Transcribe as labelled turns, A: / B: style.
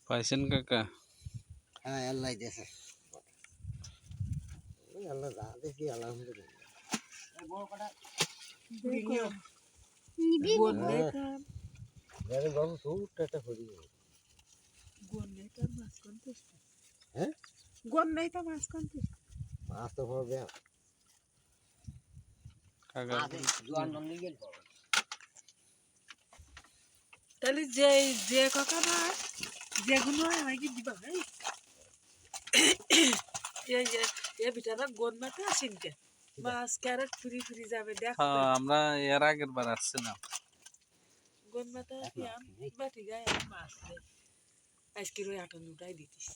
A: পাইছেন কাকা?
B: হ্যাঁ, আল্লাহ দিয়েছে। আল্লাহ যা দেখি আলহামদুলিল্লাহ। বাবু সুটটা একটা করি হ্যাঁ মাছ তো পড়বে
A: কাকা
C: তাহলে যে যে কাকারা যেগুলো আমাকে দিবা এই যে এ বিটারা গোন মাতে আসেন কে মাছ ক্যারেট ফ্রি ফ্রি যাবে দেখ
A: আমরা এর আগের বার আসছিলাম।
C: গোন মাতে বাটি গায়ে মাছ আজকে ওই 58টাই দিতিস